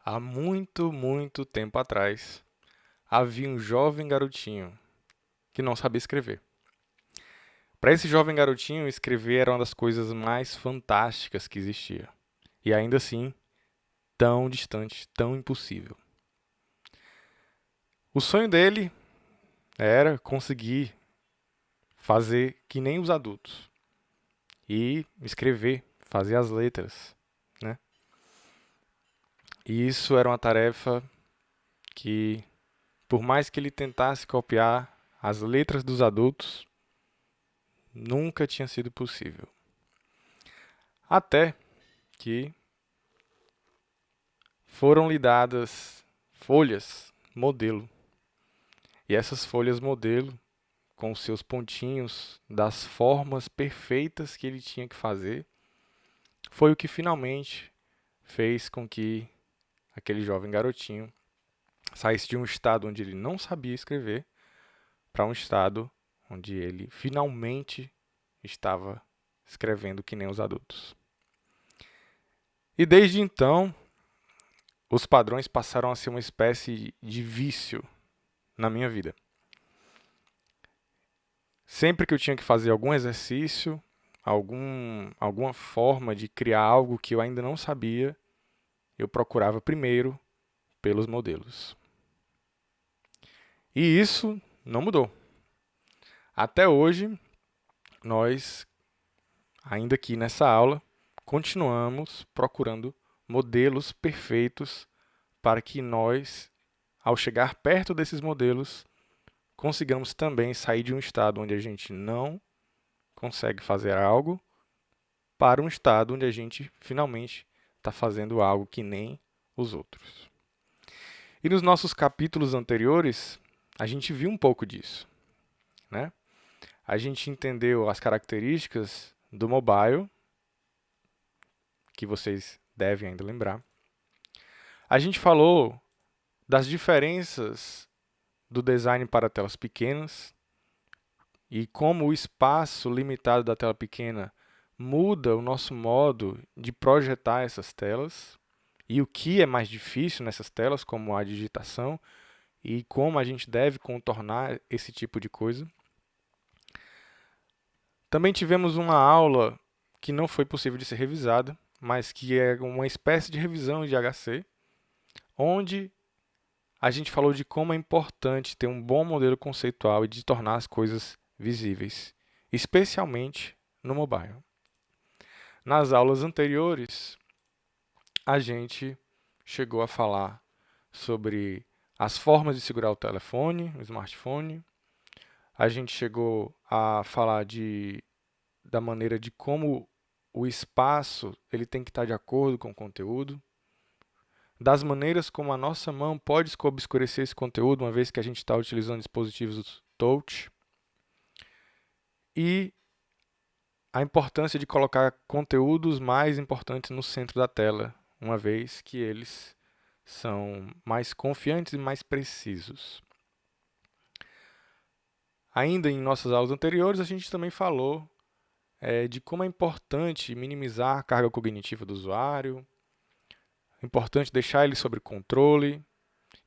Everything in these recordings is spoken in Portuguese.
Há muito, muito tempo atrás, havia um jovem garotinho que não sabia escrever. Para esse jovem garotinho, escrever era uma das coisas mais fantásticas que existia. E ainda assim, tão distante, tão impossível. O sonho dele era conseguir fazer que nem os adultos e escrever, fazer as letras, né? E isso era uma tarefa que, por mais que ele tentasse copiar as letras dos adultos, nunca tinha sido possível. Até que foram lhe dadas folhas modelo. E essas folhas modelo, com os seus pontinhos das formas perfeitas que ele tinha que fazer, foi o que finalmente fez com que aquele jovem garotinho saísse de um estado onde ele não sabia escrever para um estado onde ele finalmente estava escrevendo que nem os adultos. E desde então, os padrões passaram a ser uma espécie de vício na minha vida. Sempre que eu tinha que fazer algum exercício, alguma forma de criar algo que eu ainda não sabia, eu procurava primeiro pelos modelos. E isso não mudou. Até hoje, nós, ainda aqui nessa aula, continuamos procurando modelos perfeitos para que nós, ao chegar perto desses modelos, consigamos também sair de um estado onde a gente não consegue fazer algo para um estado onde a gente finalmente está fazendo algo que nem os outros. E nos nossos capítulos anteriores, a gente viu um pouco disso, né? A gente entendeu as características do mobile, que vocês devem ainda lembrar. A gente falou das diferenças do design para telas pequenas e como o espaço limitado da tela pequena muda o nosso modo de projetar essas telas e o que é mais difícil nessas telas, como a digitação, e como a gente deve contornar esse tipo de coisa. Também tivemos uma aula que não foi possível de ser revisada, mas que é uma espécie de revisão de HC, onde a gente falou de como é importante ter um bom modelo conceitual e de tornar as coisas visíveis, especialmente no mobile. Nas aulas anteriores, a gente chegou a falar sobre as formas de segurar o telefone, o smartphone. A gente chegou a falar da maneira de como o espaço ele tem que estar de acordo com o conteúdo, das maneiras como a nossa mão pode obscurecer esse conteúdo, uma vez que a gente está utilizando dispositivos touch, e a importância de colocar conteúdos mais importantes no centro da tela, uma vez que eles são mais confiantes e mais precisos. Ainda em nossas aulas anteriores, a gente também falou de como é importante minimizar a carga cognitiva do usuário, é importante deixar ele sob controle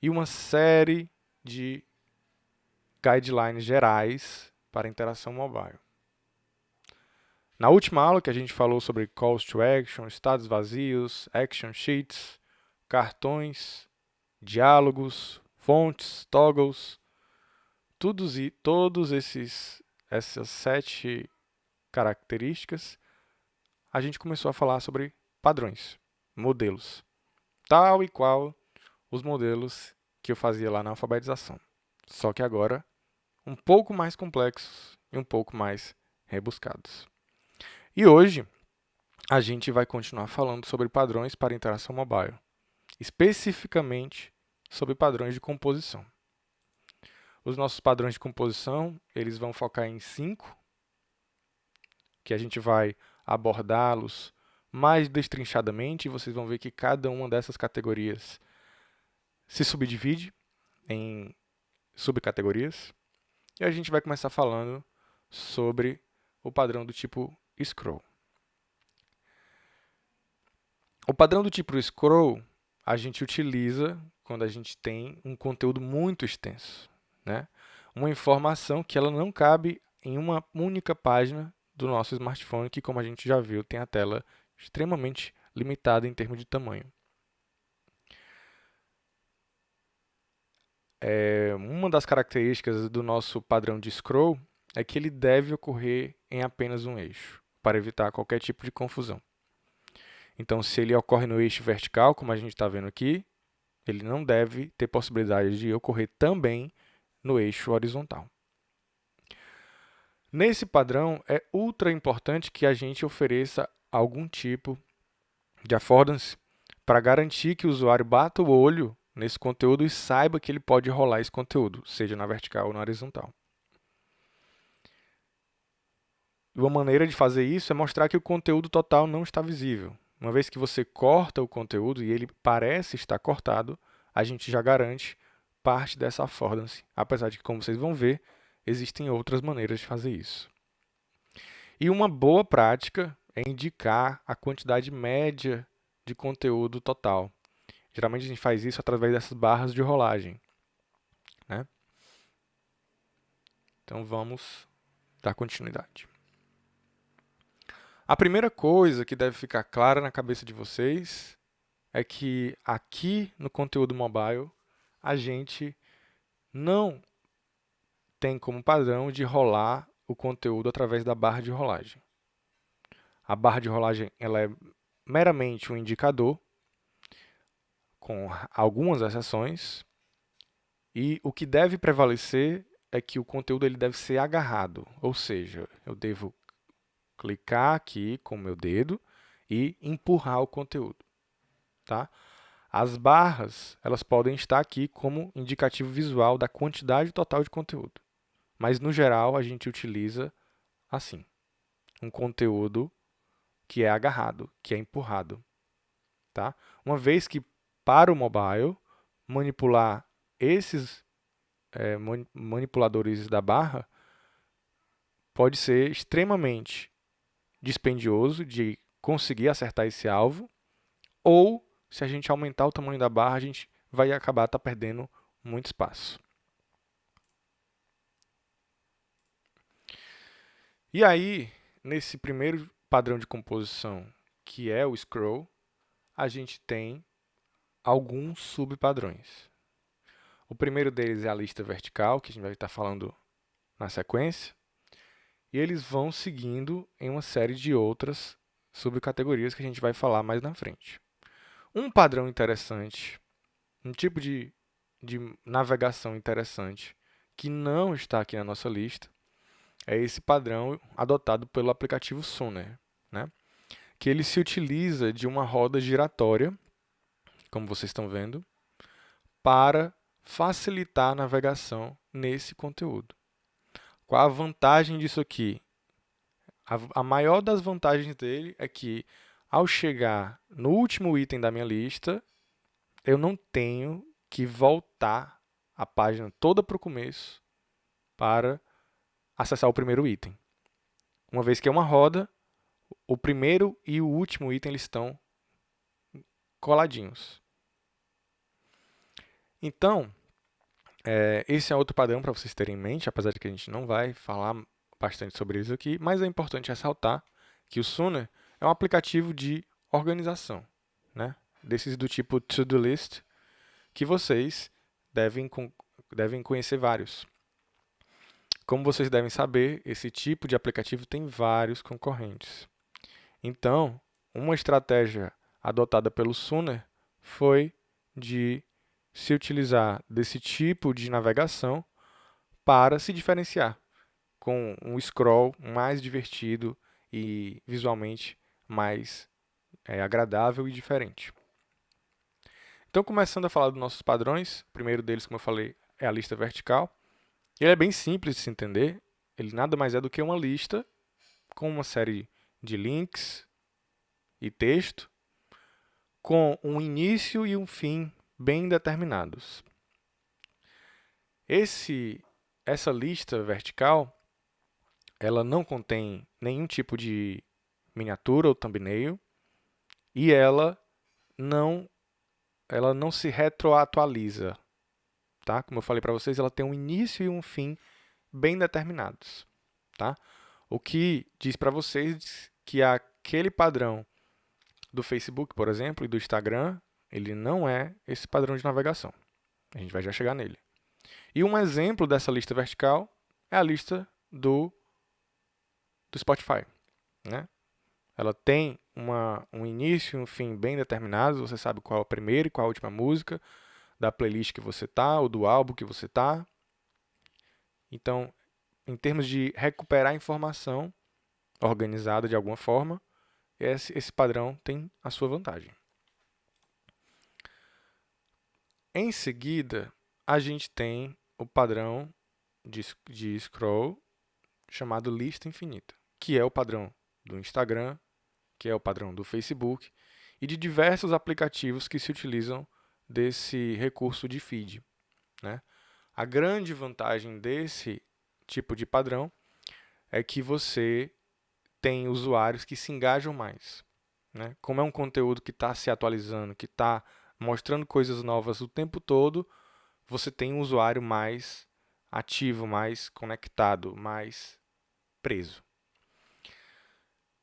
e uma série de guidelines gerais para a interação mobile. Na última aula que a gente falou sobre calls to action, estados vazios, action sheets, cartões, diálogos, fontes, toggles, todos essas 7 características, a gente começou a falar sobre padrões, modelos, tal e qual os modelos que eu fazia lá na alfabetização. Só que agora um pouco mais complexos e um pouco mais rebuscados. E hoje a gente vai continuar falando sobre padrões para interação mobile, especificamente sobre padrões de composição. Os nossos padrões de composição, eles vão focar em 5, que a gente vai abordá-los mais destrinchadamente, e vocês vão ver que cada uma dessas categorias se subdivide em subcategorias. E a gente vai começar falando sobre o padrão do tipo scroll. O padrão do tipo scroll, a gente utiliza quando a gente tem um conteúdo muito extenso, né? Uma informação que ela não cabe em uma única página do nosso smartphone, que, como a gente já viu, tem a tela extremamente limitada em termos de tamanho. Uma das características do nosso padrão de scroll é que ele deve ocorrer em apenas um eixo, para evitar qualquer tipo de confusão. Então, se ele ocorre no eixo vertical, como a gente está vendo aqui, ele não deve ter possibilidade de ocorrer também no eixo horizontal. Nesse padrão, é ultra importante que a gente ofereça algum tipo de affordance para garantir que o usuário bata o olho nesse conteúdo e saiba que ele pode rolar esse conteúdo, seja na vertical ou na horizontal. E uma maneira de fazer isso é mostrar que o conteúdo total não está visível. Uma vez que você corta o conteúdo e ele parece estar cortado, a gente já garante parte dessa affordance, apesar de que, como vocês vão ver, existem outras maneiras de fazer isso. E uma boa prática é indicar a quantidade média de conteúdo total. Geralmente a gente faz isso através dessas barras de rolagem, né? Então vamos dar continuidade. A primeira coisa que deve ficar clara na cabeça de vocês é que aqui no conteúdo mobile a gente não tem como padrão de rolar o conteúdo através da barra de rolagem. A barra de rolagem ela é meramente um indicador, com algumas exceções, e o que deve prevalecer é que o conteúdo ele deve ser agarrado, ou seja, eu devo clicar aqui com o meu dedo e empurrar o conteúdo, tá? As barras, elas podem estar aqui como indicativo visual da quantidade total de conteúdo, mas no geral a gente utiliza assim, um conteúdo que é agarrado, que é empurrado, tá? Uma vez que para o mobile manipular esses manipuladores da barra pode ser extremamente dispendioso de conseguir acertar esse alvo, ou se a gente aumentar o tamanho da barra, a gente vai acabar perdendo muito espaço. E aí, nesse primeiro padrão de composição, que é o scroll, a gente tem alguns subpadrões. O primeiro deles é a lista vertical, que a gente vai estar falando na sequência, e eles vão seguindo em uma série de outras subcategorias que a gente vai falar mais na frente. Um padrão interessante, um tipo de navegação interessante, que não está aqui na nossa lista, é esse padrão adotado pelo aplicativo Sunner, né? Que ele se utiliza de uma roda giratória, como vocês estão vendo, para facilitar a navegação nesse conteúdo. Qual a vantagem disso aqui? A maior das vantagens dele é que, ao chegar no último item da minha lista, eu não tenho que voltar a página toda para o começo para acessar o primeiro item. Uma vez que é uma roda, o primeiro e o último item eles estão coladinhos. Então, esse é outro padrão para vocês terem em mente, apesar de que a gente não vai falar bastante sobre isso aqui, mas é importante ressaltar que o Sunner é um aplicativo de organização, né? Desses do tipo to-do list, que vocês devem conhecer vários. Como vocês devem saber, esse tipo de aplicativo tem vários concorrentes. Então, uma estratégia adotada pelo Sunner foi de se utilizar desse tipo de navegação para se diferenciar, com um scroll mais divertido e visualmente mais agradável e diferente. Então, começando a falar dos nossos padrões, o primeiro deles, como eu falei, é a lista vertical. Ele é bem simples de se entender, ele nada mais é do que uma lista com uma série de links e texto, com um início e um fim bem determinados. Essa lista vertical, ela não contém nenhum tipo de miniatura ou thumbnail, e ela não ela não se retroatualiza, tá? Como eu falei para vocês, ela tem um início e um fim bem determinados, tá? O que diz para vocês que aquele padrão do Facebook, por exemplo, e do Instagram, ele não é esse padrão de navegação. A gente vai já chegar nele. E um exemplo dessa lista vertical é a lista do Spotify, né? Ela tem um início e um fim bem determinados, você sabe qual é a primeira e qual a última música da playlist que você está, ou do álbum que você está. Então, em termos de recuperar informação organizada de alguma forma, esse padrão tem a sua vantagem. Em seguida, a gente tem o padrão de scroll chamado lista infinita, que é o padrão do Instagram, que é o padrão do Facebook e de diversos aplicativos que se utilizam desse recurso de feed, né? A grande vantagem desse tipo de padrão é que você tem usuários que se engajam mais, né? Como é um conteúdo que está se atualizando, que está mostrando coisas novas o tempo todo, você tem um usuário mais ativo, mais conectado, mais preso.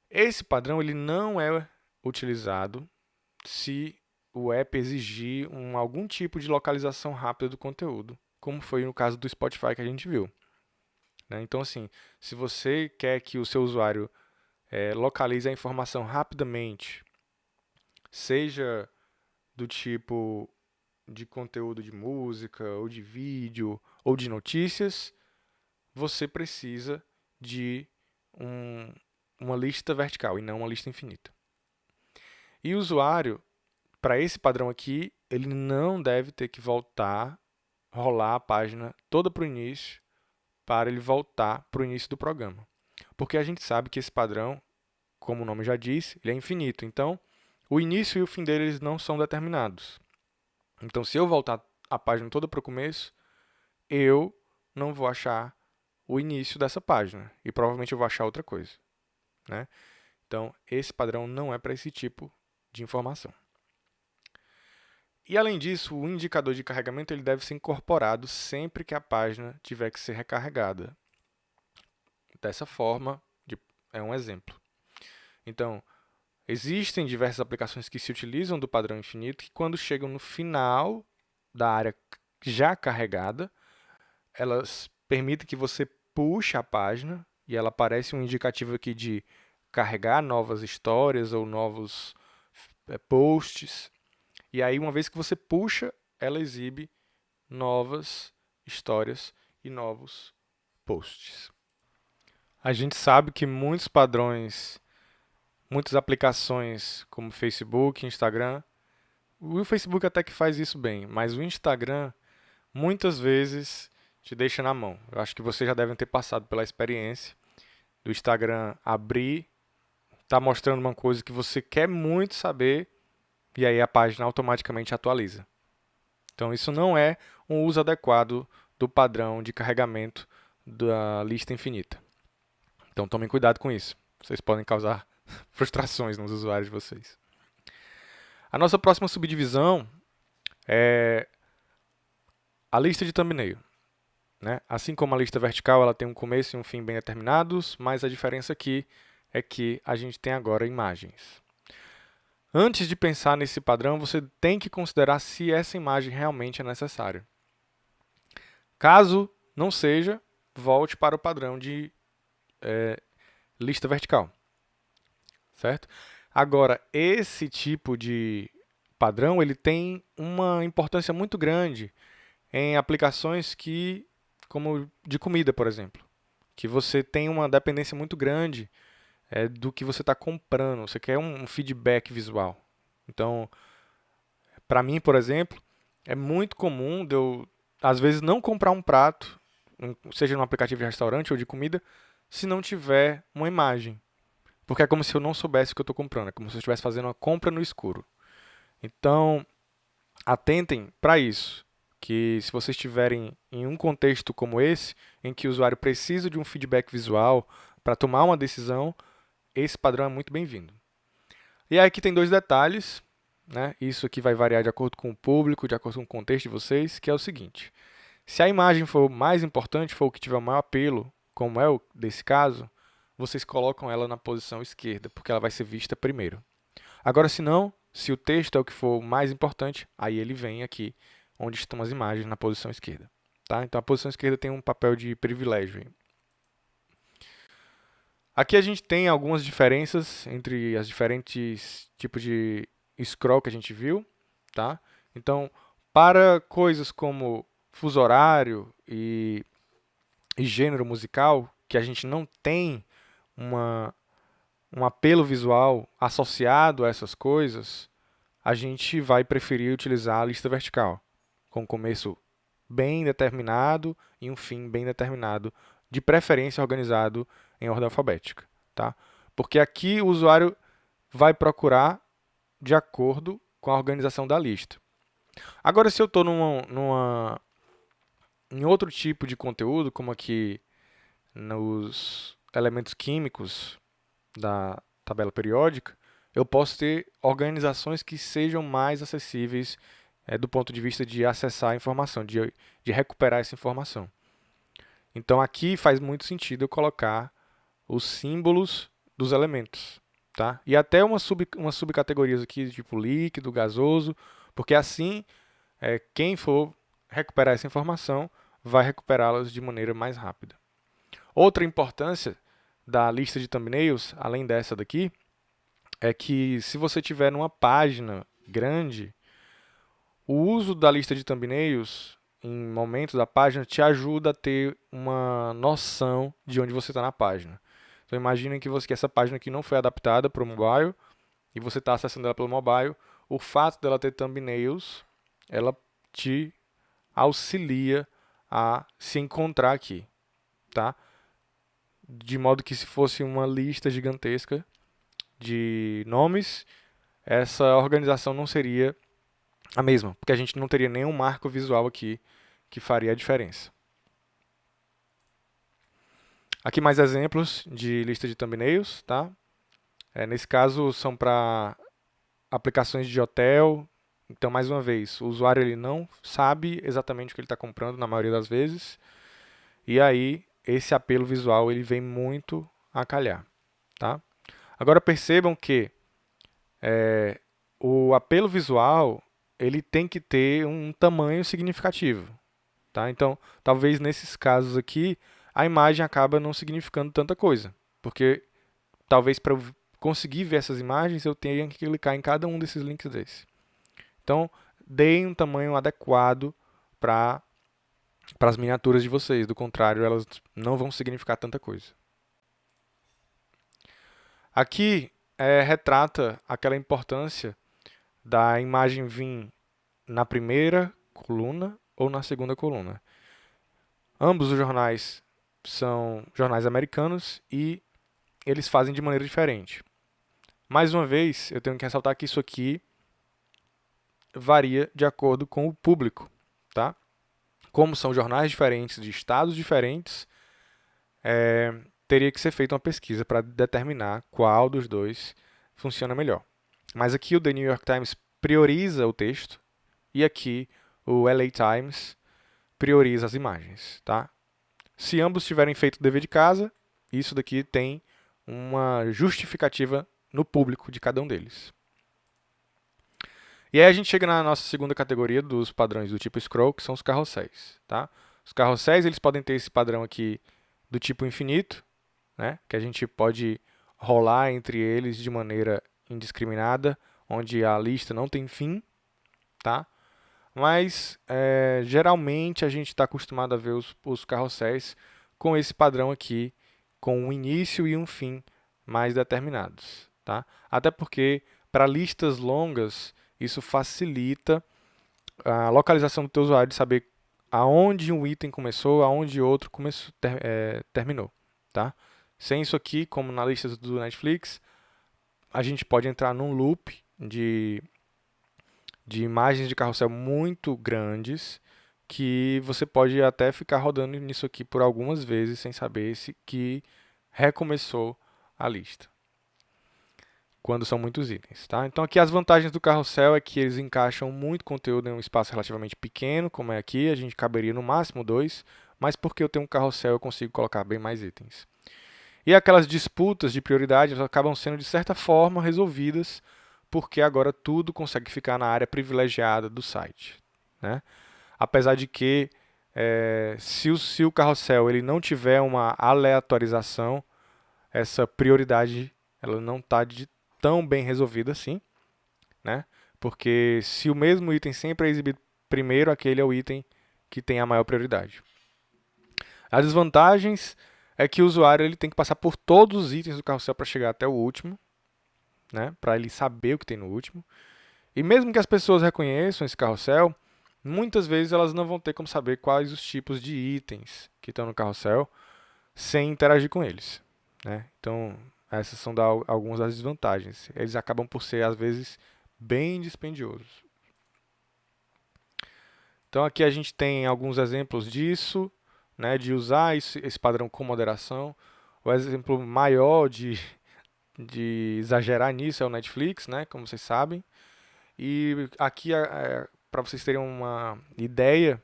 Esse padrão ele não é utilizado se o app exigir algum tipo de localização rápida do conteúdo, como foi no caso do Spotify que a gente viu, né? Então, assim, se você quer que o seu usuário localize a informação rapidamente, seja do tipo de conteúdo de música, ou de vídeo, ou de notícias, você precisa de uma lista vertical e não uma lista infinita. E o usuário, para esse padrão aqui, ele não deve ter que rolar a página toda para o início, para ele voltar para o início do programa. Porque a gente sabe que esse padrão, como o nome já diz, ele é infinito. Então, o início e o fim deles não são determinados. Então, se eu voltar a página toda para o começo, eu não vou achar o início dessa página. E provavelmente eu vou achar outra coisa, né? Então, esse padrão não é para esse tipo de informação. E, além disso, o indicador de carregamento ele deve ser incorporado sempre que a página tiver que ser recarregada. Dessa forma, é um exemplo. Então, existem diversas aplicações que se utilizam do padrão infinito que, quando chegam no final da área já carregada, elas permitem que você puxe a página e ela aparece um indicativo aqui de carregar novas histórias ou novos posts. E aí, uma vez que você puxa, ela exibe novas histórias e novos posts. A gente sabe que muitos padrões, muitas aplicações como Facebook, Instagram, o Facebook até que faz isso bem, mas o Instagram muitas vezes te deixa na mão. Eu acho que vocês já devem ter passado pela experiência do Instagram abrir, tá mostrando uma coisa que você quer muito saber e aí a página automaticamente atualiza. Então isso não é um uso adequado do padrão de carregamento da lista infinita. Então tomem cuidado com isso. Vocês podem causar frustrações nos usuários de vocês. A nossa próxima subdivisão é a lista de thumbnail, né? Assim como a lista vertical, ela tem um começo e um fim bem determinados, mas a diferença aqui é que a gente tem agora imagens. Antes de pensar nesse padrão, você tem que considerar se essa imagem realmente é necessária. Caso não seja, volte para o padrão de lista vertical, certo? Agora, esse tipo de padrão ele tem uma importância muito grande em aplicações como de comida, por exemplo, que você tem uma dependência muito grande do que você está comprando. Você quer um feedback visual. Então, para mim, por exemplo, é muito comum de eu, às vezes, não comprar um prato, seja no aplicativo de restaurante ou de comida, se não tiver uma imagem. Porque é como se eu não soubesse o que eu estou comprando. É como se eu estivesse fazendo uma compra no escuro. Então, atentem para isso. Que se vocês estiverem em um contexto como esse, em que o usuário precisa de um feedback visual para tomar uma decisão, esse padrão é muito bem-vindo. E aí aqui tem dois detalhes. né? Isso aqui vai variar de acordo com o público, de acordo com o contexto de vocês, que é o seguinte: se a imagem for mais importante, for o que tiver o maior apelo, como é o desse caso, vocês colocam ela na posição esquerda, porque ela vai ser vista primeiro. Agora, se não, se o texto é o que for mais importante, aí ele vem aqui, onde estão as imagens, na posição esquerda. Tá? Então, a posição esquerda tem um papel de privilégio. Aqui a gente tem algumas diferenças entre as diferentes tipos de scroll que a gente viu. Tá? Então, para coisas como fuso horário e gênero musical, que a gente não tem um apelo visual associado a essas coisas, a gente vai preferir utilizar a lista vertical, com um começo bem determinado e um fim bem determinado, de preferência organizado em ordem alfabética. Tá? Porque aqui o usuário vai procurar de acordo com a organização da lista. Agora, se eu estou em outro tipo de conteúdo, como aqui nos elementos químicos da tabela periódica, eu posso ter organizações que sejam mais acessíveis do ponto de vista de acessar a informação, de recuperar essa informação. Então, aqui faz muito sentido eu colocar os símbolos dos elementos. Tá? E até umas subcategorias aqui, tipo líquido, gasoso, porque assim, quem for recuperar essa informação vai recuperá-las de maneira mais rápida. Outra importância da lista de thumbnails, além dessa daqui, é que se você tiver numa página grande, o uso da lista de thumbnails em momentos da página te ajuda a ter uma noção de onde você está na página. Então imaginem que essa página aqui não foi adaptada para o mobile e você está acessando ela pelo mobile. O fato dela ter thumbnails, ela te auxilia a se encontrar aqui, tá? De modo que se fosse uma lista gigantesca de nomes, essa organização não seria a mesma, porque a gente não teria nenhum marco visual aqui que faria a diferença. Aqui mais exemplos de lista de thumbnails, tá? Nesse caso são para aplicações de hotel. Então, mais uma vez, o usuário ele não sabe exatamente o que ele está comprando na maioria das vezes. E aí, esse apelo visual ele vem muito a calhar. Tá? Agora percebam que o apelo visual ele tem que ter um tamanho significativo. Tá? Então, talvez nesses casos aqui, a imagem acaba não significando tanta coisa. Porque talvez para eu conseguir ver essas imagens, eu tenha que clicar em cada um desses links desse. Então, deem um tamanho adequado para as miniaturas de vocês. Do contrário, elas não vão significar tanta coisa. Aqui retrata aquela importância da imagem vir na primeira coluna ou na segunda coluna. Ambos os jornais são jornais americanos e eles fazem de maneira diferente. Mais uma vez, eu tenho que ressaltar que isso aqui varia de acordo com o público, tá? Como são jornais diferentes, de estados diferentes, teria que ser feita uma pesquisa para determinar qual dos dois funciona melhor. Mas aqui o The New York Times prioriza o texto e aqui o LA Times prioriza as imagens, tá? Se ambos tiverem feito o dever de casa, isso daqui tem uma justificativa no público de cada um deles. E aí a gente chega na nossa segunda categoria dos padrões do tipo scroll, que são os carrosséis. Tá? Os carrosséis eles podem ter esse padrão aqui do tipo infinito, né? Que a gente pode rolar entre eles de maneira indiscriminada, onde a lista não tem fim. Tá? Mas geralmente a gente está acostumado a ver os carrosséis com esse padrão aqui, com um início e um fim mais determinados. Tá? Até porque para listas longas isso facilita a localização do teu usuário de saber aonde um item começou, aonde outro terminou. Tá? Sem isso aqui, como na lista do Netflix, a gente pode entrar num loop de imagens de carrossel muito grandes que você pode até ficar rodando nisso aqui por algumas vezes sem saber se que recomeçou a lista. quando são muitos itens, tá? Então aqui as vantagens do carrossel é que eles encaixam muito conteúdo em um espaço relativamente pequeno, como é aqui, a gente caberia no máximo 2, mas porque eu tenho um carrossel eu consigo colocar bem mais itens. E aquelas disputas de prioridade elas acabam sendo de certa forma resolvidas, porque agora tudo consegue ficar na área privilegiada do site, né? Apesar de que se o carrossel ele não tiver uma aleatorização, essa prioridade ela não está tão bem resolvida assim, né? Porque se o mesmo item sempre é exibido primeiro, aquele é o item que tem a maior prioridade. As desvantagens é que o usuário ele tem que passar por todos os itens do carrossel para chegar até o último, né? Para ele saber o que tem no último. E mesmo que as pessoas reconheçam esse carrossel, muitas vezes elas não vão ter como saber quais os tipos de itens que estão no carrossel sem interagir com eles, né? Então, essas são algumas das desvantagens. Eles acabam por ser, às vezes, bem dispendiosos. Então, aqui a gente tem alguns exemplos disso, né, de usar esse padrão com moderação. O exemplo maior de exagerar nisso é o Netflix, né, como vocês sabem. E aqui, para vocês terem uma ideia,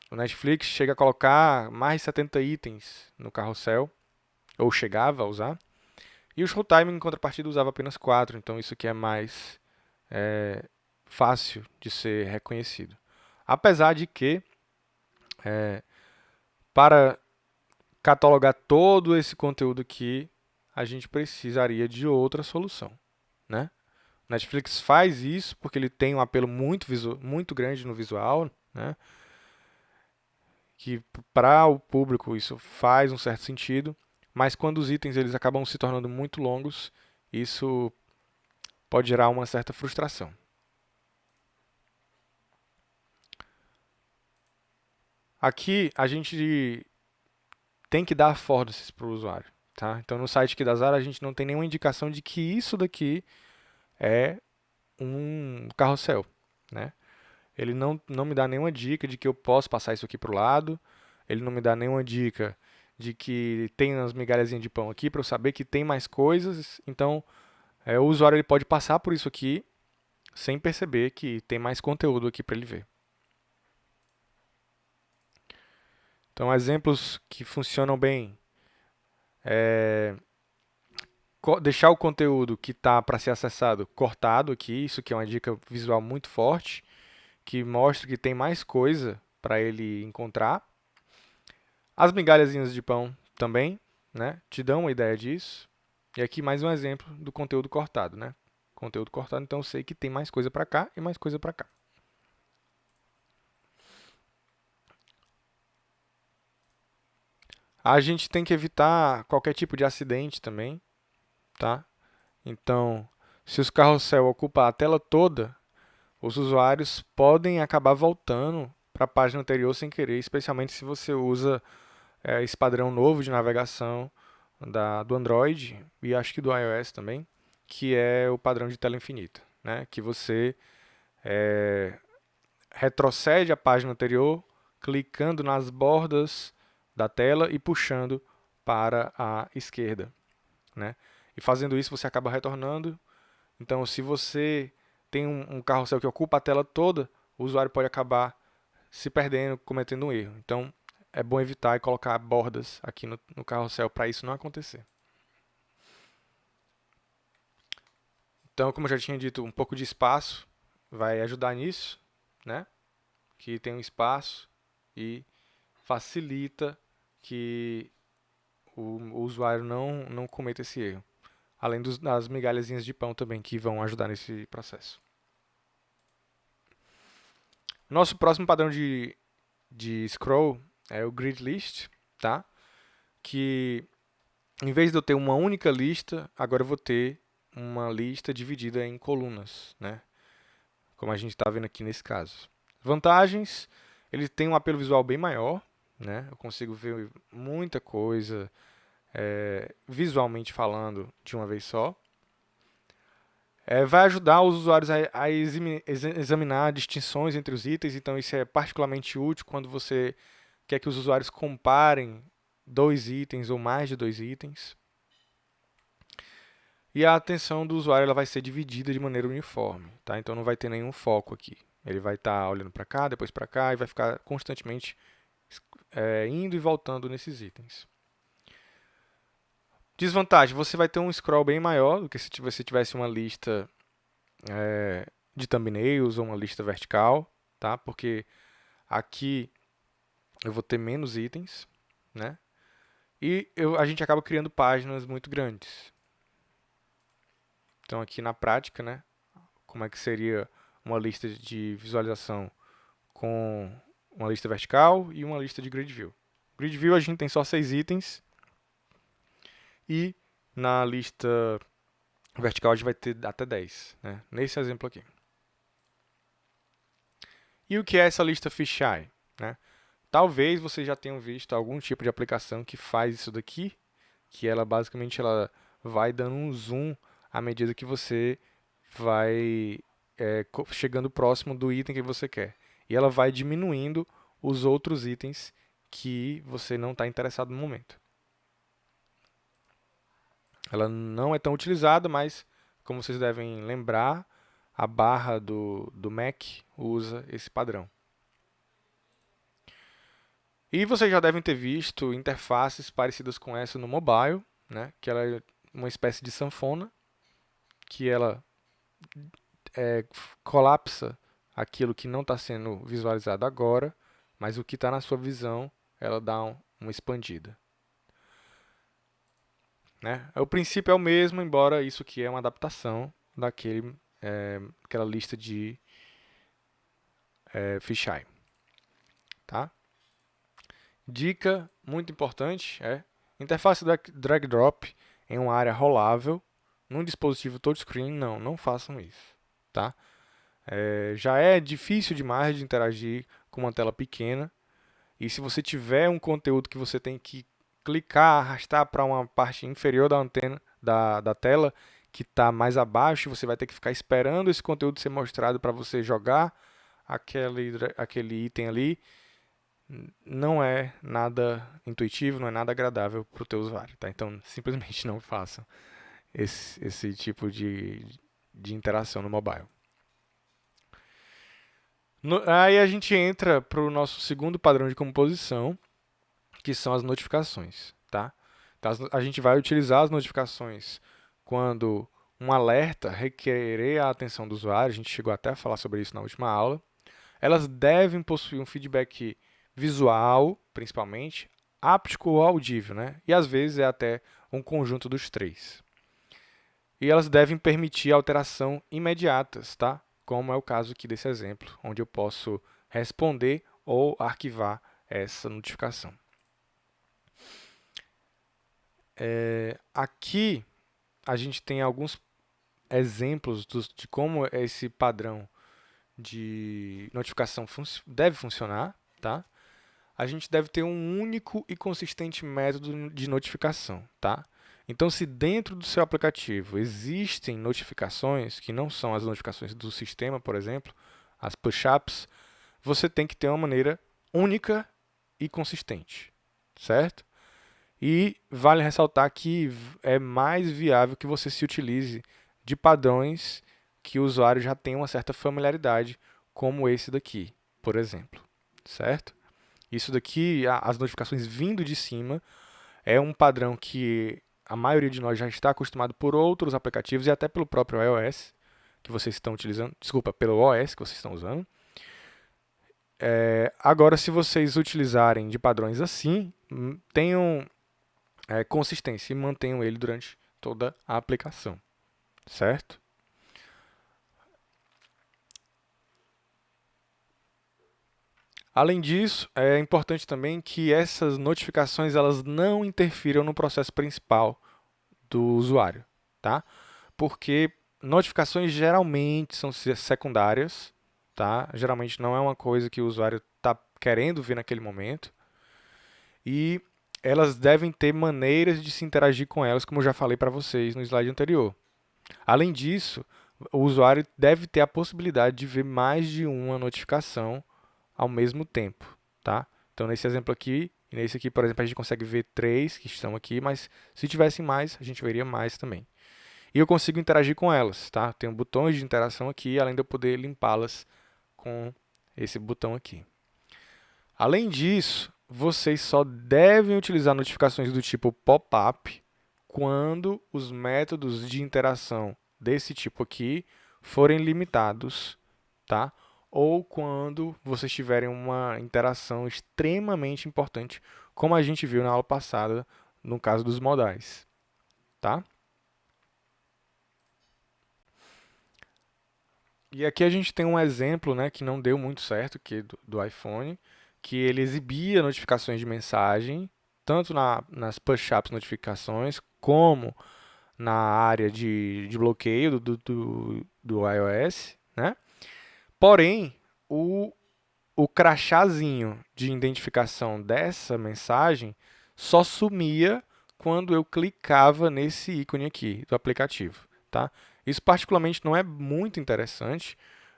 o Netflix chega a colocar mais de 70 itens no carrossel, ou chegava a usar. E o Showtime, em contrapartida, usava apenas 4, então isso aqui é mais fácil de ser reconhecido. Apesar de que, para catalogar todo esse conteúdo aqui, a gente precisaria de outra solução, né? Netflix faz isso porque ele tem um apelo muito grande no visual, né? Que para o público isso faz um certo sentido, mas quando os itens eles acabam se tornando muito longos, isso pode gerar uma certa frustração. Aqui a gente tem que dar affordances para o usuário, tá? Então no site aqui da Zara a gente não tem nenhuma indicação de que isso daqui é um carrossel, né? Ele não me dá nenhuma dica de que eu posso passar isso aqui para o lado. Ele não me dá nenhuma dica de que tem umas migalhazinhas de pão aqui para eu saber que tem mais coisas. Então, o usuário ele pode passar por isso aqui sem perceber que tem mais conteúdo aqui para ele ver. Então, exemplos que funcionam bem deixar o conteúdo que está para ser acessado cortado aqui. Isso aqui é uma dica visual muito forte, que mostra que tem mais coisa para ele encontrar. As migalhazinhas de pão também, né, te dão uma ideia disso. E aqui mais um exemplo do conteúdo cortado, né? Conteúdo cortado, então eu sei que tem mais coisa para cá e mais coisa para cá. A gente tem que evitar qualquer tipo de acidente também, tá? Então, se os carrossel ocupam a tela toda, os usuários podem acabar voltando para a página anterior sem querer, especialmente se você usa esse padrão novo de navegação do Android e acho que do iOS também, que é o padrão de tela infinita, né? Que você retrocede a página anterior clicando nas bordas da tela e puxando para a esquerda, né? E fazendo isso você acaba retornando. Então, se você tem um carrossel que ocupa a tela toda, o usuário pode acabar se perdendo, cometendo um erro. Então, é bom evitar e colocar bordas aqui no carrossel para isso não acontecer. Então, como eu já tinha dito, um pouco de espaço vai ajudar nisso, né? Que tem um espaço e facilita que o usuário não cometa esse erro. Além das migalhazinhas de pão também que vão ajudar nesse processo. Nosso próximo padrão de scroll é o grid list, tá? Que em vez de eu ter uma única lista, agora eu vou ter uma lista dividida em colunas, né? Como a gente está vendo aqui nesse caso. Vantagens, ele tem um apelo visual bem maior, né? Eu consigo ver muita coisa visualmente falando de uma vez só. Vai ajudar os usuários a examinar distinções entre os itens, então isso é particularmente útil quando você quer que os usuários comparem dois itens ou mais de dois itens. E a atenção do usuário ela vai ser dividida de maneira uniforme, tá? Então não vai ter nenhum foco aqui. Ele vai estar olhando para cá, depois para cá e vai ficar constantemente indo e voltando nesses itens. Desvantagem, você vai ter um scroll bem maior do que se você tivesse uma lista de thumbnails ou uma lista vertical, tá? Porque aqui eu vou ter menos itens, né? E a gente acaba criando páginas muito grandes. Então aqui na prática, né? Como é que seria uma lista de visualização com uma lista vertical e uma lista de grid view. Grid view a gente tem só 6 itens e na lista vertical a gente vai ter até 10, né? Nesse exemplo aqui. E o que é essa lista fisheye, né? Talvez vocês já tenham visto algum tipo de aplicação que faz isso daqui, que ela basicamente ela vai dando um zoom à medida que você vai chegando próximo do item que você quer. E ela vai diminuindo os outros itens que você não está interessado no momento. Ela não é tão utilizada, mas como vocês devem lembrar, a barra do Mac usa esse padrão. E vocês já devem ter visto interfaces parecidas com essa no mobile, né? Que ela é uma espécie de sanfona, que ela colapsa aquilo que não está sendo visualizado agora, mas o que está na sua visão, ela dá uma expandida. Né? O princípio é o mesmo, embora isso aqui é uma adaptação daquela lista de fisheye. Tá? Dica muito importante é interface drag drop em uma área rolável, num dispositivo touchscreen, não façam isso. Tá? Já é difícil demais de interagir com uma tela pequena, e se você tiver um conteúdo que você tem que clicar, arrastar para uma parte inferior da antena da tela, que está mais abaixo, você vai ter que ficar esperando esse conteúdo ser mostrado para você jogar aquele item ali. Não é nada intuitivo, não é nada agradável para o teu usuário. Tá? Então, simplesmente não façam esse tipo de interação no mobile. Aí a gente entra para o nosso segundo padrão de composição, que são as notificações. Tá? Então, a gente vai utilizar as notificações quando um alerta requerer a atenção do usuário. A gente chegou até a falar sobre isso na última aula. Elas devem possuir um feedback visual, principalmente, áptico ou audível, né? E às vezes é até um conjunto dos três. E elas devem permitir alteração imediatas, tá? Como é o caso aqui desse exemplo, onde eu posso responder ou arquivar essa notificação. Aqui a gente tem alguns exemplos de como esse padrão de notificação deve funcionar, tá? A gente deve ter um único e consistente método de notificação, tá? Então, se dentro do seu aplicativo existem notificações que não são as notificações do sistema, por exemplo, as push-ups, você tem que ter uma maneira única e consistente, certo? E vale ressaltar que é mais viável que você se utilize de padrões que o usuário já tem uma certa familiaridade, como esse daqui, por exemplo, certo? Isso daqui, as notificações vindo de cima, é um padrão que a maioria de nós já está acostumado por outros aplicativos e até pelo próprio iOS que vocês estão utilizando, desculpa, pelo OS que vocês estão usando. Agora, se vocês utilizarem de padrões assim, tenham consistência e mantenham ele durante toda a aplicação, certo? Além disso, é importante também que essas notificações elas não interfiram no processo principal do usuário, tá? Porque notificações geralmente são secundárias, tá? Geralmente não é uma coisa que o usuário está querendo ver naquele momento e elas devem ter maneiras de se interagir com elas, como eu já falei para vocês no slide anterior. Além disso, o usuário deve ter a possibilidade de ver mais de uma notificação ao mesmo tempo, tá? Então, nesse exemplo aqui, e nesse aqui, por exemplo, a gente consegue ver 3 que estão aqui, mas se tivessem mais, a gente veria mais também. e eu consigo interagir com elas, tá? Tenho botões de interação aqui, além de eu poder limpá-las com esse botão aqui. Além disso, vocês só devem utilizar notificações do tipo pop-up quando os métodos de interação desse tipo aqui forem limitados, tá? Ou quando vocês tiverem uma interação extremamente importante, como a gente viu na aula passada, no caso dos modais, tá? E aqui a gente tem um exemplo, né, que não deu muito certo, que é do iPhone, que ele exibia notificações de mensagem, tanto nas push-ups notificações, como na área de bloqueio do iOS, né? Porém, o crachazinho de identificação dessa mensagem só sumia quando eu clicava nesse ícone aqui do aplicativo, tá? Isso particularmente não é muito interessante,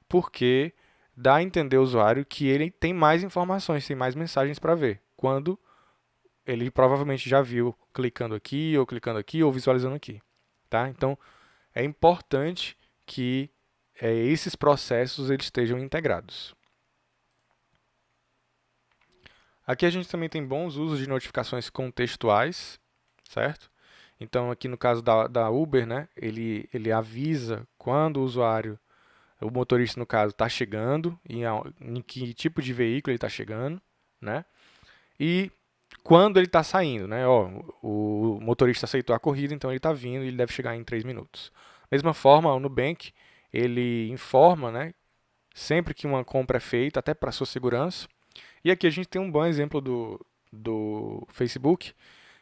porque dá a entender ao usuário que ele tem mais informações, tem mais mensagens para ver, quando ele provavelmente já viu clicando aqui ou visualizando aqui, tá? Então, é importante que esses processos eles estejam integrados. Aqui a gente também tem bons usos de notificações contextuais, certo? Então, aqui no caso da Uber, né, ele avisa quando o usuário, o motorista no caso, está chegando, em que tipo de veículo ele está chegando, né? E quando ele está saindo, né? Ó, o motorista aceitou a corrida, então ele está vindo e ele deve chegar em 3 minutos. Mesma forma, o Nubank, ele informa, né, sempre que uma compra é feita, até para sua segurança. E aqui a gente tem um bom exemplo do Facebook,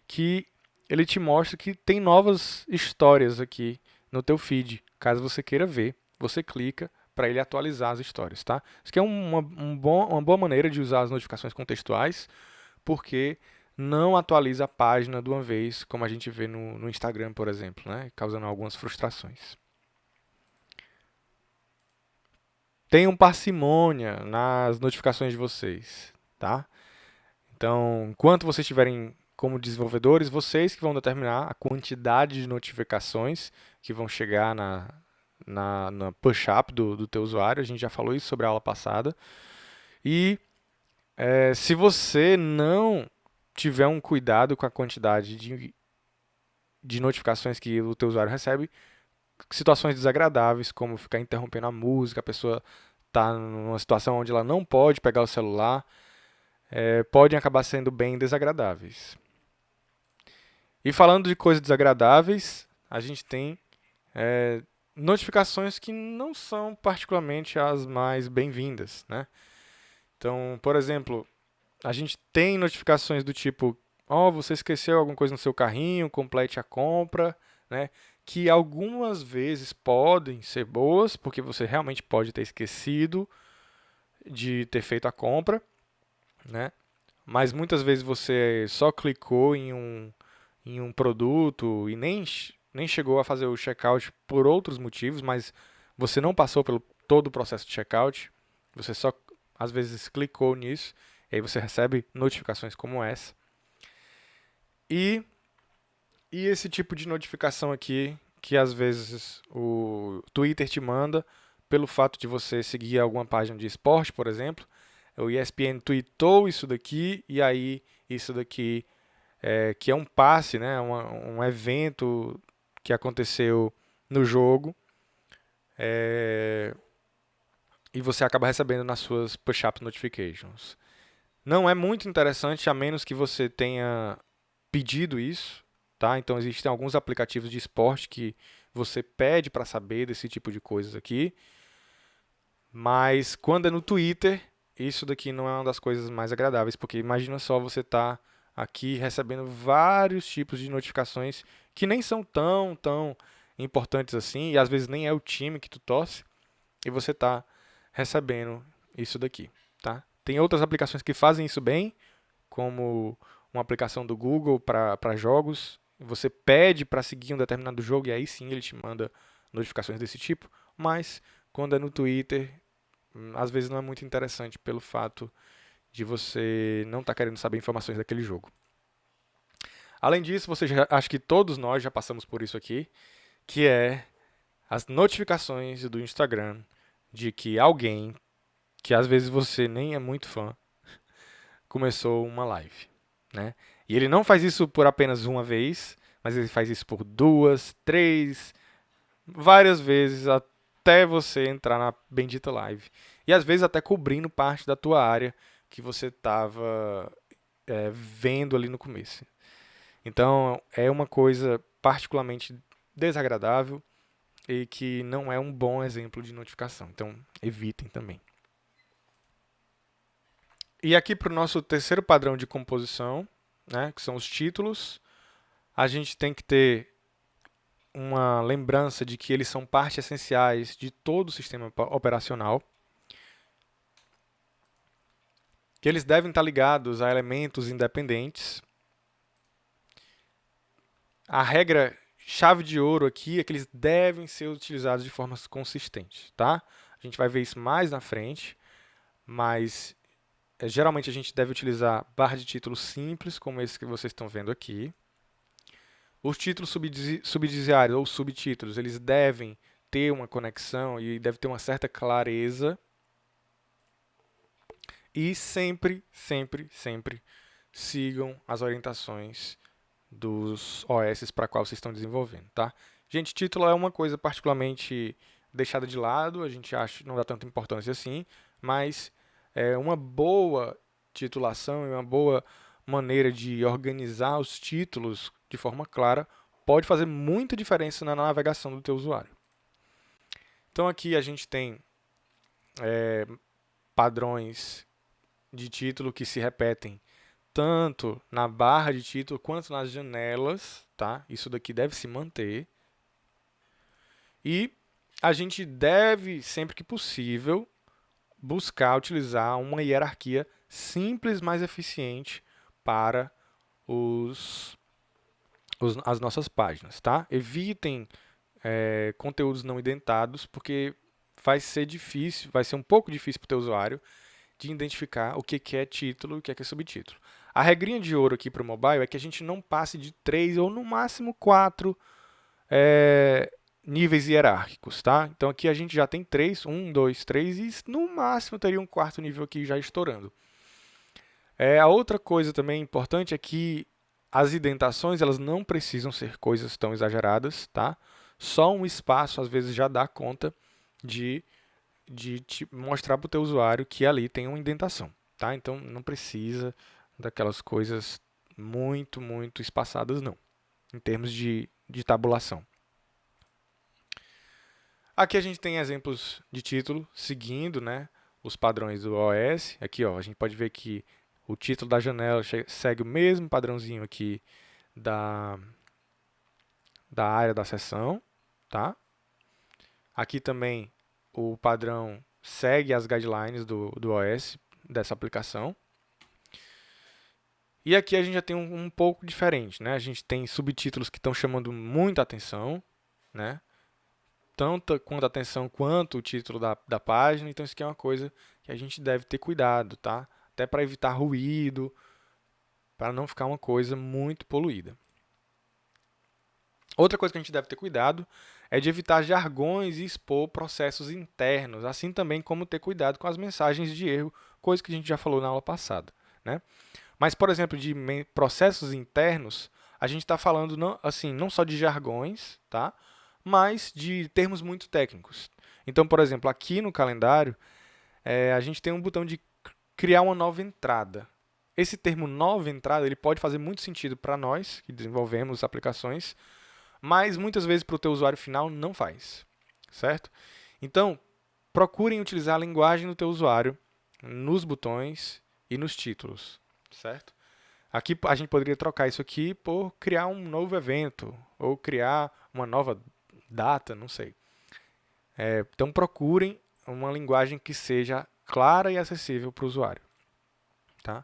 que ele te mostra que tem novas histórias aqui no teu feed. Caso você queira ver, você clica para ele atualizar as histórias, tá? Isso aqui é uma boa maneira de usar as notificações contextuais, porque não atualiza a página de uma vez, como a gente vê no Instagram, por exemplo, né? Causando algumas frustrações. Tenham parcimônia nas notificações de vocês, tá? Então, enquanto vocês estiverem como desenvolvedores, vocês que vão determinar a quantidade de notificações que vão chegar na push-up do teu usuário. A gente já falou isso sobre a aula passada. E se você não tiver um cuidado com a quantidade de notificações que o teu usuário recebe, situações desagradáveis, como ficar interrompendo a música, a pessoa está numa situação onde ela não pode pegar o celular, podem acabar sendo bem desagradáveis. E falando de coisas desagradáveis, a gente tem notificações que não são particularmente as mais bem-vindas, né? Então, por exemplo, a gente tem notificações do tipo, você esqueceu alguma coisa no seu carrinho, complete a compra, né? Que algumas vezes podem ser boas, porque você realmente pode ter esquecido de ter feito a compra, né? Mas muitas vezes você só clicou em um produto e nem chegou a fazer o checkout por outros motivos, mas você não passou pelo todo o processo de checkout, você só às vezes clicou nisso, e aí você recebe notificações como essa. E esse tipo de notificação aqui, que às vezes o Twitter te manda, pelo fato de você seguir alguma página de esporte, por exemplo, o ESPN tweetou isso daqui, e aí isso daqui que é um passe, né, um evento que aconteceu no jogo, e você acaba recebendo nas suas push-up notifications. Não é muito interessante a menos que você tenha pedido isso, tá? Então existem alguns aplicativos de esporte que você pede para saber desse tipo de coisas aqui, mas quando é no Twitter, isso daqui não é uma das coisas mais agradáveis, porque imagina só você tá aqui recebendo vários tipos de notificações que nem são tão importantes assim, e às vezes nem é o time que tu torce, e você tá recebendo isso daqui, tá? Tem outras aplicações que fazem isso bem, como uma aplicação do Google para jogos. Você pede para seguir um determinado jogo e aí sim ele te manda notificações desse tipo, mas quando é no Twitter, às vezes não é muito interessante pelo fato de você não estar querendo saber informações daquele jogo. Além disso, acho que todos nós já passamos por isso aqui, que é as notificações do Instagram de que alguém, que às vezes você nem é muito fã, começou uma live, né? E ele não faz isso por apenas uma vez, mas ele faz isso por duas, três, várias vezes até você entrar na bendita live. E às vezes até cobrindo parte da tua área que você estava vendo ali no começo. Então é uma coisa particularmente desagradável e que não é um bom exemplo de notificação. Então evitem também. E aqui para o nosso terceiro padrão de composição, né, que são os títulos, a gente tem que ter uma lembrança de que eles são partes essenciais de todo o sistema operacional, que eles devem estar ligados a elementos independentes. A regra chave de ouro aqui é que eles devem ser utilizados de forma consistente, tá? A gente vai ver isso mais na frente, mas geralmente a gente deve utilizar barra de título simples, como esse que vocês estão vendo aqui. Os títulos subsidiários ou subtítulos, eles devem ter uma conexão e deve ter uma certa clareza. E sempre, sempre, sempre sigam as orientações dos OS para qual vocês estão desenvolvendo, tá? Gente, título é uma coisa particularmente deixada de lado, a gente acha que não dá tanta importância assim, mas é uma boa titulação e uma boa maneira de organizar os títulos de forma clara pode fazer muita diferença na navegação do teu usuário. Então aqui a gente tem padrões de título que se repetem tanto na barra de título quanto nas janelas, tá? Isso daqui deve se manter. E a gente deve, sempre que possível, buscar utilizar uma hierarquia simples, mais eficiente para as nossas páginas, tá? Evitem conteúdos não indentados, porque vai ser difícil, vai ser um pouco difícil para o teu usuário de identificar o que é título e o que é subtítulo. A regrinha de ouro aqui para o mobile é que a gente não passe de 3 ou no máximo 4 níveis hierárquicos, tá? Então aqui a gente já tem 3, 1, 2, 3 e no máximo teria um quarto nível aqui já estourando. A outra coisa também importante é que as indentações elas não precisam ser coisas tão exageradas, tá? Só um espaço às vezes já dá conta de te mostrar para o teu usuário que ali tem uma indentação, tá? Então não precisa daquelas coisas muito, muito espaçadas não, em termos de tabulação. Aqui a gente tem exemplos de título seguindo, né, os padrões do OS. Aqui, ó, a gente pode ver que o título da janela segue o mesmo padrãozinho aqui da, da área da seção, tá? Aqui também o padrão segue as guidelines do OS dessa aplicação. E aqui a gente já tem um pouco diferente, né? A gente tem subtítulos que estão chamando muita atenção, né? Tanto quanto a atenção quanto o título da página. Então isso aqui é uma coisa que a gente deve ter cuidado, tá? Até para evitar ruído, para não ficar uma coisa muito poluída. Outra coisa que a gente deve ter cuidado é de evitar jargões e expor processos internos, assim também como ter cuidado com as mensagens de erro, coisa que a gente já falou na aula passada, né? Mas, por exemplo, de processos internos, a gente está falando não, assim, não só de jargões, tá? Mas de termos muito técnicos. Então, por exemplo, aqui no calendário, a gente tem um botão de criar uma nova entrada. Esse termo nova entrada ele pode fazer muito sentido para nós, que desenvolvemos aplicações, mas muitas vezes para o teu usuário final não faz, certo? Então, procurem utilizar a linguagem do teu usuário nos botões e nos títulos, certo? Aqui a gente poderia trocar isso aqui por criar um novo evento ou criar uma nova data, não sei. Então procurem uma linguagem que seja clara e acessível para o usuário, tá?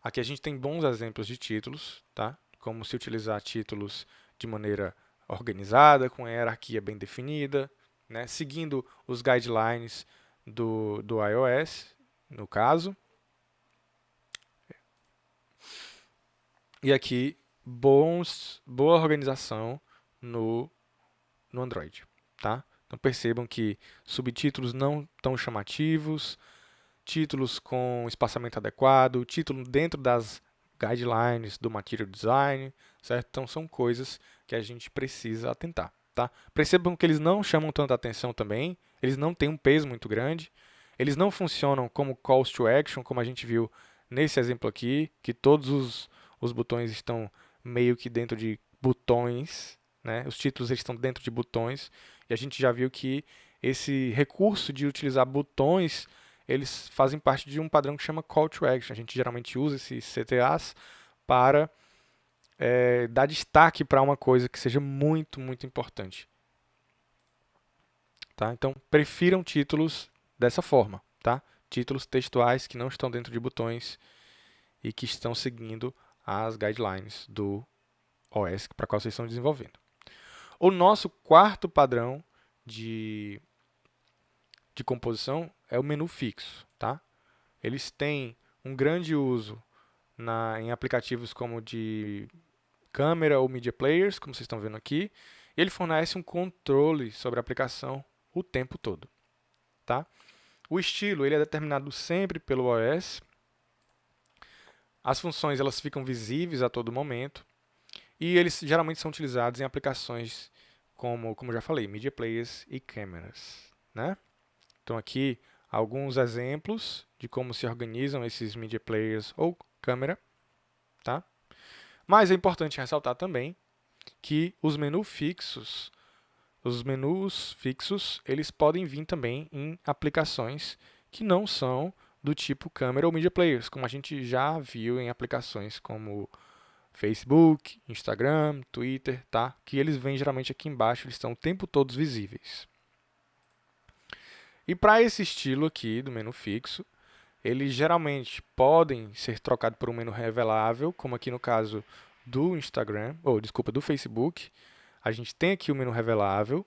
Aqui a gente tem bons exemplos de títulos, tá? Como se utilizar títulos de maneira organizada, com a hierarquia bem definida, né? Seguindo os guidelines do iOS, no caso. E aqui, boa organização no no Android, tá? Então percebam que subtítulos não tão chamativos, títulos com espaçamento adequado, título dentro das guidelines do Material Design, certo? Então são coisas que a gente precisa atentar, tá? Percebam que eles não chamam tanta atenção também, eles não têm um peso muito grande, eles não funcionam como calls to action, como a gente viu nesse exemplo aqui, que todos os botões estão meio que dentro de botões, né? Os títulos eles estão dentro de botões, e a gente já viu que esse recurso de utilizar botões, eles fazem parte de um padrão que chama Call to Action. A gente geralmente usa esses CTAs para dar destaque para uma coisa que seja muito, muito importante. Tá? Então, prefiram títulos dessa forma, tá? Títulos textuais que não estão dentro de botões e que estão seguindo as guidelines do OS para qual vocês estão desenvolvendo. O nosso quarto padrão de composição é o menu fixo, tá? Eles têm um grande uso em aplicativos como de câmera ou media players, como vocês estão vendo aqui. Ele fornece um controle sobre a aplicação o tempo todo, tá? O estilo ele é determinado sempre pelo OS. As funções elas ficam visíveis a todo momento e eles geralmente são utilizados em aplicações como eu já falei, media players e câmeras, né? Então aqui alguns exemplos de como se organizam esses media players ou câmera, tá? Mas é importante ressaltar também que os menus fixos, eles podem vir também em aplicações que não são do tipo câmera ou media players, como a gente já viu em aplicações como Facebook, Instagram, Twitter, tá? Que eles vêm geralmente aqui embaixo, eles estão o tempo todo visíveis. E para esse estilo aqui do menu fixo, eles geralmente podem ser trocados por um menu revelável, como aqui no caso do Instagram, do Facebook. A gente tem aqui o menu revelável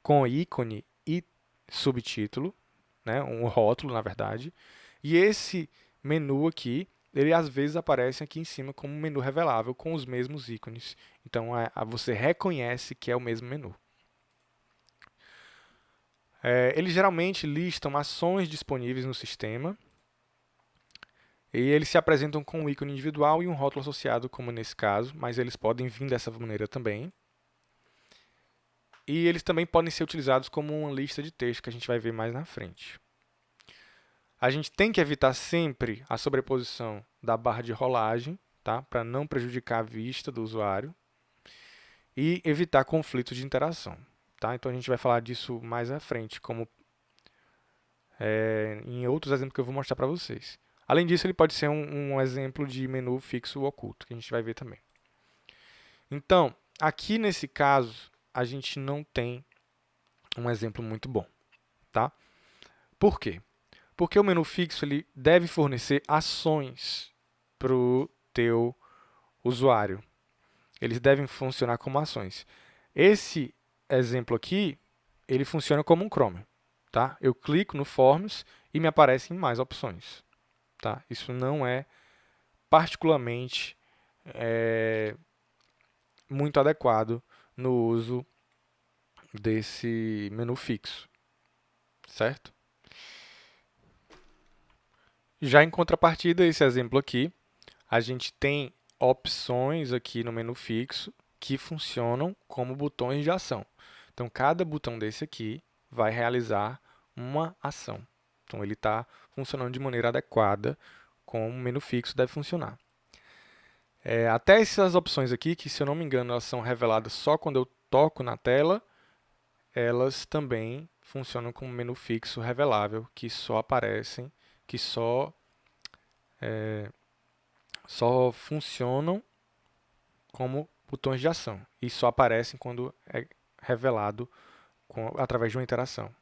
com ícone e subtítulo, né, um rótulo na verdade. E esse menu aqui, ele às vezes aparece aqui em cima como um menu revelável com os mesmos ícones. Então você reconhece que é o mesmo menu. Eles geralmente listam ações disponíveis no sistema. E eles se apresentam com um ícone individual e um rótulo associado, como nesse caso, mas eles podem vir dessa maneira também. E eles também podem ser utilizados como uma lista de texto, que a gente vai ver mais na frente. A gente tem que evitar sempre a sobreposição da barra de rolagem, tá? Para não prejudicar a vista do usuário. E evitar conflitos de interação. Tá? Então a gente vai falar disso mais à frente, como em outros exemplos que eu vou mostrar para vocês. Além disso, ele pode ser um exemplo de menu fixo oculto, que a gente vai ver também. Então, aqui nesse caso, a gente não tem um exemplo muito bom, tá? Por quê? Porque o menu fixo ele deve fornecer ações para o teu usuário. Eles devem funcionar como ações. Esse exemplo aqui, ele funciona como um Chrome, tá? Eu clico no Forms e me aparecem mais opções. Tá? Isso não é particularmente muito adequado no uso desse menu fixo, certo? Já em contrapartida, esse exemplo aqui, a gente tem opções aqui no menu fixo que funcionam como botões de ação. Então, cada botão desse aqui vai realizar uma ação. Então, ele está funcionando de maneira adequada como o menu fixo deve funcionar. Até essas opções aqui, que se eu não me engano elas são reveladas só quando eu toco na tela, elas também funcionam como menu fixo revelável, que só aparecem, que só funcionam como botões de ação e só aparecem quando é revelado através de uma interação.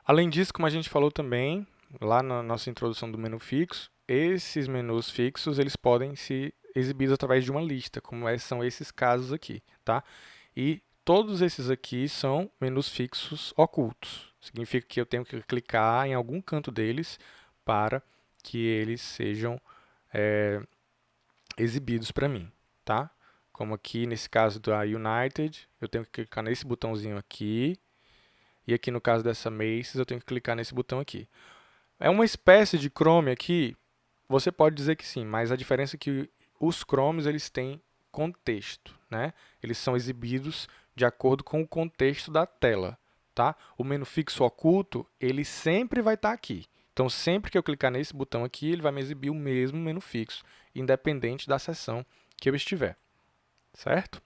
Além disso, como a gente falou também, lá na nossa introdução do menu fixo, esses menus fixos eles podem ser exibidos através de uma lista, como são esses casos aqui, tá? E todos esses aqui são menus fixos ocultos. Significa que eu tenho que clicar em algum canto deles para que eles sejam exibidos para mim, tá? como aqui nesse caso da United, eu tenho que clicar nesse botãozinho aqui, e aqui no caso dessa Macy's, eu tenho que clicar nesse botão aqui. É uma espécie de Chrome aqui, você pode dizer que sim, mas a diferença é que os Chromes eles têm contexto, né? Eles são exibidos de acordo com o contexto da tela, tá? O menu fixo oculto, ele sempre vai estar aqui. Então, sempre que eu clicar nesse botão aqui, ele vai me exibir o mesmo menu fixo, independente da seção que eu estiver, certo?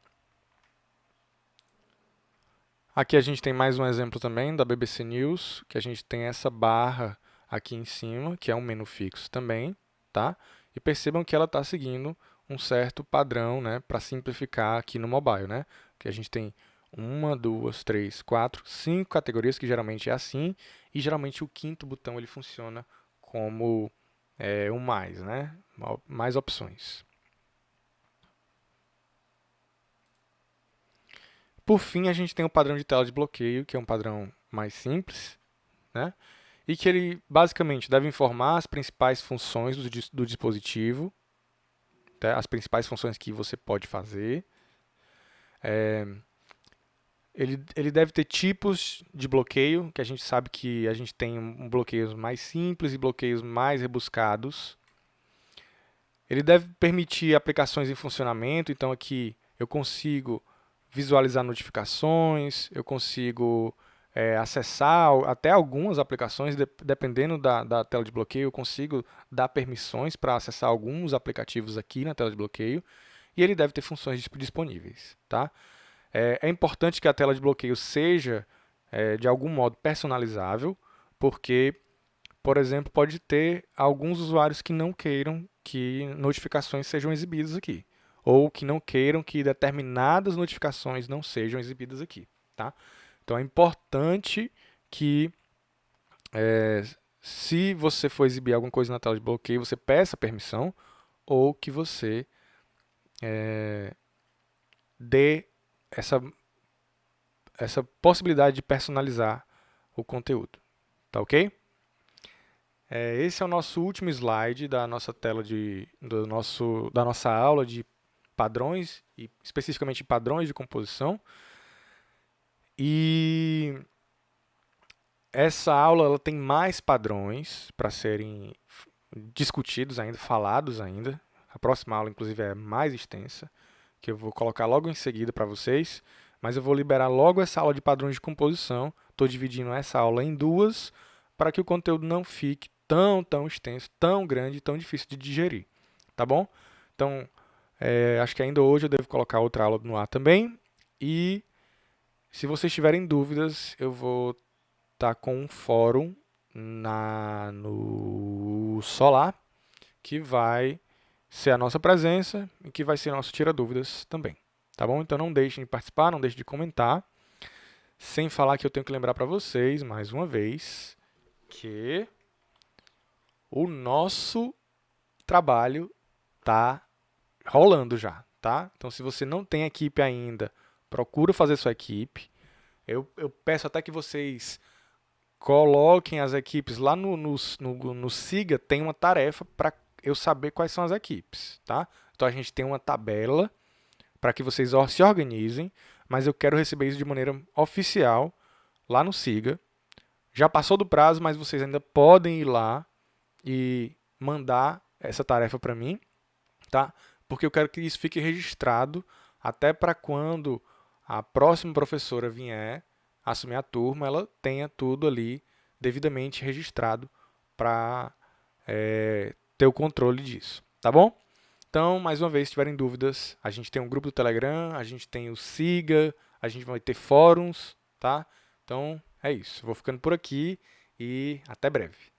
Aqui a gente tem mais um exemplo também da BBC News, que a gente tem essa barra aqui em cima, que é um menu fixo também, tá? E percebam que ela está seguindo um certo padrão, né, para simplificar aqui no mobile, né? Que a gente tem uma, duas, três, quatro, cinco categorias, que geralmente é assim, e geralmente o quinto botão ele funciona como um mais, né? Mais opções. Por fim, a gente tem o padrão de tela de bloqueio, que é um padrão mais simples, né? E que ele basicamente deve informar as principais funções do dispositivo, tá? As principais funções que você pode fazer. Ele deve ter tipos de bloqueio, que a gente sabe que a gente tem bloqueios mais simples e bloqueios mais rebuscados. Ele deve permitir aplicações em funcionamento, então aqui eu consigo visualizar notificações, eu consigo acessar até algumas aplicações, dependendo da tela de bloqueio, eu consigo dar permissões para acessar alguns aplicativos aqui na tela de bloqueio, e ele deve ter funções disponíveis, tá? É importante que a tela de bloqueio seja, de algum modo, personalizável, porque, por exemplo, pode ter alguns usuários que não queiram que notificações sejam exibidas aqui, ou que não queiram que determinadas notificações não sejam exibidas aqui, tá? Então é importante que, se você for exibir alguma coisa na tela de bloqueio, você peça permissão ou que você dê essa possibilidade de personalizar o conteúdo, tá ok? Esse é o nosso último slide da nossa tela da nossa aula de padrões, e especificamente padrões de composição. E essa aula ela tem mais padrões para serem discutidos ainda, falados ainda. A próxima aula, inclusive, é mais extensa, que eu vou colocar logo em seguida para vocês, mas eu vou liberar logo essa aula de padrões de composição. Estou dividindo essa aula em duas, para que o conteúdo não fique tão extenso, tão grande, tão difícil de digerir, tá bom? Então, acho que ainda hoje eu devo colocar outra aula no ar também, e se vocês tiverem dúvidas, eu vou estar com um fórum no Solar, que vai ser a nossa presença e que vai ser nosso tira dúvidas também, tá bom? Então não deixem de participar, não deixem de comentar, sem falar que eu tenho que lembrar para vocês, mais uma vez, que o nosso trabalho tá rolando já, tá? Então se você não tem equipe ainda, procura fazer sua equipe. Eu peço até que vocês coloquem as equipes lá no Siga, tem uma tarefa para eu saber quais são as equipes, tá? Então a gente tem uma tabela para que vocês se organizem, mas eu quero receber isso de maneira oficial lá no Siga. Já passou do prazo, mas vocês ainda podem ir lá e mandar essa tarefa para mim, tá? Porque eu quero que isso fique registrado até para quando a próxima professora vier assumir a turma, ela tenha tudo ali devidamente registrado para ter o controle disso, tá bom? Então, mais uma vez, se tiverem dúvidas, a gente tem um grupo do Telegram, a gente tem o Siga, a gente vai ter fóruns, tá? Então, é isso. Vou ficando por aqui e até breve.